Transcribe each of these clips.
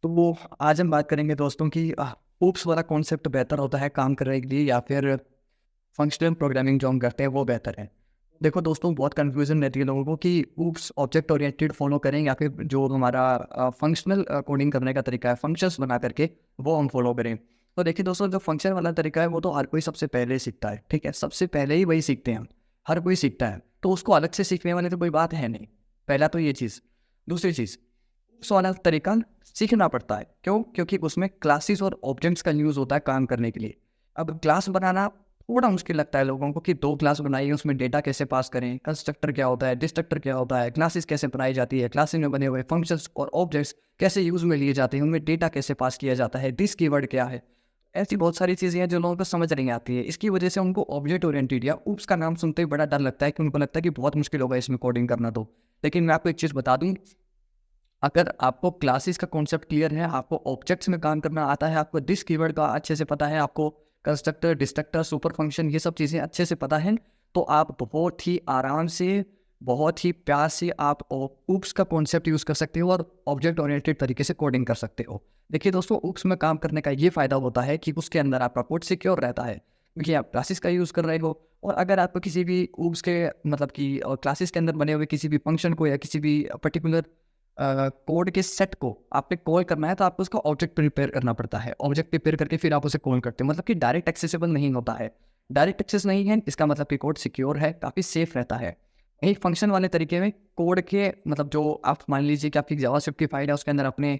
तो आज हम बात करेंगे दोस्तों कि ऊप्स वाला कॉन्सेप्ट बेहतर होता है काम करने के लिए या फिर फंक्शनल प्रोग्रामिंग जो हम करते हैं वो बेहतर है। देखो दोस्तों, बहुत कन्फ्यूजन रहती है लोगों को कि ऊप्स ऑब्जेक्ट ओरिएंटेड फॉलो करें या फिर जो हमारा फंक्शनल कोडिंग करने का तरीका है फंक्शंस बना करके वो हम फॉलो करें। तो देखिए दोस्तों, जो फंक्शन वाला तरीका है वो तो हर कोई सबसे पहले सीखता है, ठीक है, सबसे पहले ही वही सीखते हैं हम। हर कोई सीखता है तो उसको अलग से सीखने वाली तो कोई बात है नहीं। पहला तो ये चीज़। दूसरी चीज़, उस वाला तरीका सीखना पड़ता है। क्यों? क्योंकि उसमें क्लासेस और ऑब्जेक्ट्स का यूज़ होता है काम करने के लिए। अब क्लास बनाना थोड़ा मुश्किल लगता है लोगों को कि 2 क्लास बनाइए, उसमें डेटा कैसे पास करें, कंस्ट्रक्टर क्या होता है, डिस्ट्रक्टर क्या होता है, क्लासेस कैसे बनाई जाती है, क्लासेस में बने हुए फंक्शंस और ऑब्जेक्ट्स कैसे यूज़ में लिए जाते हैं, उनमें डेटा कैसे पास किया जाता है, दिस कीवर्ड क्या है। ऐसी बहुत सारी चीज़ें हैं जो लोगों को समझ नहीं आती है। इसकी वजह से उनको ऑब्जेक्ट ओरिएंटेड या ऊप्स का नाम सुनते ही बड़ा डर लगता है कि उनको लगता है कि बहुत मुश्किल होगा इसमें कोडिंग करना तो। लेकिन मैं आपको एक चीज़ बता दूँ, अगर आपको क्लासेस का कॉन्सेप्ट क्लियर है, आपको ऑब्जेक्ट्स में काम करना आता है, आपको दिस कीवर्ड का अच्छे से पता है, आपको कंस्ट्रक्टर, डिस्ट्रक्टर, सुपर फंक्शन ये सब चीज़ें अच्छे से पता है, तो आप बहुत ही आराम से, बहुत ही प्यार से आप ऊप्स का कॉन्सेप्ट यूज़ कर सकते हो और ऑब्जेक्ट ओरिएंटेड तरीके से कोडिंग कर सकते हो। देखिए दोस्तों, ऊप्स में काम करने का ये फ़ायदा होता है कि उसके अंदर आपका कोड सिक्योर रहता है, क्योंकि आप क्लासेस का यूज़ कर रहे हो। और अगर आपको किसी भी ऊप्स के मतलब कि क्लासेस के अंदर बने हुए किसी भी फंक्शन को या किसी भी पर्टिकुलर कोड के सेट को आपने कॉल करना है तो आपको उसका ऑब्जेक्ट प्रिपेयर करना पड़ता है। ऑब्जेक्ट प्रिपेयर करके फिर आप उसे कॉल करते हो, मतलब कि डायरेक्ट एक्सेसिबल नहीं होता है। डायरेक्ट एक्सेस नहीं है इसका मतलब कि कोड सिक्योर है, काफ़ी सेफ रहता है। एक फंक्शन वाले तरीके में कोड के मतलब जो आप मान लीजिए कि आपकी जावास्क्रिप्ट की फाइल है उसके अंदर आपने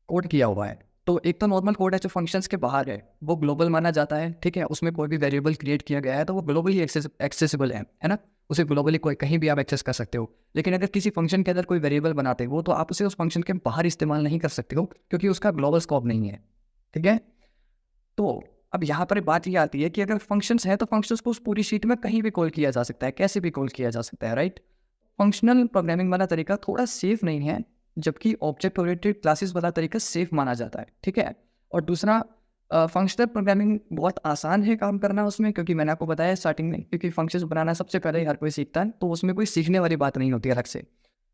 कोड किया हुआ है। तो एक तो नॉर्मल कोड है जो फंक्शंस के बाहर है, वो ग्लोबल माना जाता है, ठीक है? उसमें कोई भी वेरिएबल क्रिएट किया गया है तो वो ग्लोबली एक्सेसिबल है ना? उसे ग्लोबली कोई कहीं भी आप एक्सेस कर सकते हो। लेकिन अगर किसी फंक्शन के अंदर कोई वेरिएबल बनाते हो तो आप उसे उस फंक्शन के बाहर इस्तेमाल नहीं कर सकते हो, क्योंकि उसका ग्लोबल स्कोप नहीं है, ठीक है? तो अब यहाँ पर बात ये आती है कि अगर फंक्शंस हैं तो फंक्शंस को उस पूरी शीट में कहीं भी कॉल किया जा सकता है, कैसे भी कॉल किया जा सकता है, राइट? फंक्शनल प्रोग्रामिंग वाला तरीका थोड़ा सेफ नहीं है, जबकि ऑब्जेक्ट ओरिएंटेड क्लासेस वाला तरीका सेफ माना जाता है, ठीक है? और दूसरा, फंक्शनल प्रोग्रामिंग बहुत आसान है काम करना उसमें, क्योंकि मैंने आपको बताया स्टार्टिंग में, क्योंकि फंक्शंस बनाना सबसे पहले ही हर कोई सीखता है, तो उसमें कोई सीखने वाली बात नहीं होती अलग से।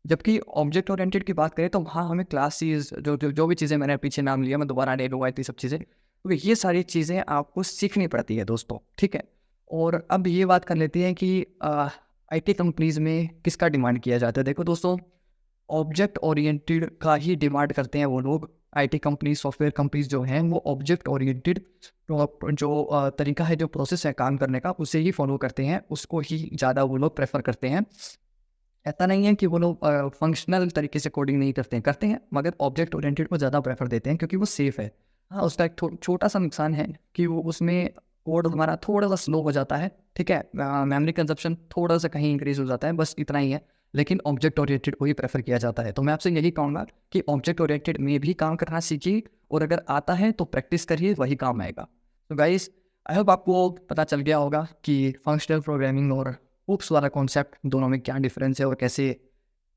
जबकि ऑब्जेक्ट ओरिएंटेड की बात करें तो वहाँ हमें क्लासेस जो भी चीज़ें मैंने पीछे नाम लिया, मैं दोबारा नहीं लूँगा इतनी सब चीज़ें। तो ये सारी चीज़ें आपको सीखनी पड़ती है दोस्तों, ठीक है? और अब ये बात कर लेते हैं कि आईटी कंपनीज़ में किसका डिमांड किया जाता है। देखो दोस्तों, ऑब्जेक्ट ओरिएंटेड का ही डिमांड करते हैं वो लोग। आईटी कंपनी, सॉफ्टवेयर कंपनीज़ जो हैं वो ऑब्जेक्ट ओरिएंटेड जो तरीका है, जो प्रोसेस है काम करने का, उसे ही फॉलो करते हैं, उसको ही ज़्यादा वो लोग प्रेफ़र करते हैं। ऐसा नहीं है कि वो लोग फंक्शनल तरीके से कोडिंग नहीं करते हैं, मगर ऑब्जेक्ट ओरिएंटेड को ज़्यादा प्रेफ़र देते हैं क्योंकि वो सेफ़ है। हाँ, उसका एक छोटा-सा नुकसान है कि वो उसमें कोड हमारा थोड़ा-सा स्लो हो जाता है, ठीक है? मेमोरी कंज़प्शन थोड़ा-सा कहीं इंक्रीज़ हो जाता है, बस इतना ही है। लेकिन ऑब्जेक्ट ओरिएंटेड को ही प्रेफ़र किया जाता है। तो मैं आपसे यही कहूँगा कि ऑब्जेक्ट ओरिएंटेड में भी काम करना सीखिए, और अगर आता है तो प्रैक्टिस करिए, वही काम आएगा। तो गाइज़, आई होप आपको पता चल गया होगा कि फंक्शनल प्रोग्रामिंग और हुक्स वाला कॉन्सेप्ट दोनों में क्या डिफरेंस है और कैसे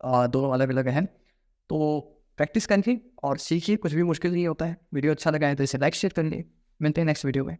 दोनों अलग-अलग हैं। तो प्रैक्टिस करिए और सीखिए, कुछ भी मुश्किल नहीं होता है। वीडियो अच्छा लगा है तो इसे लाइक शेयर कर लिए। मिलते हैं नेक्स्ट वीडियो में।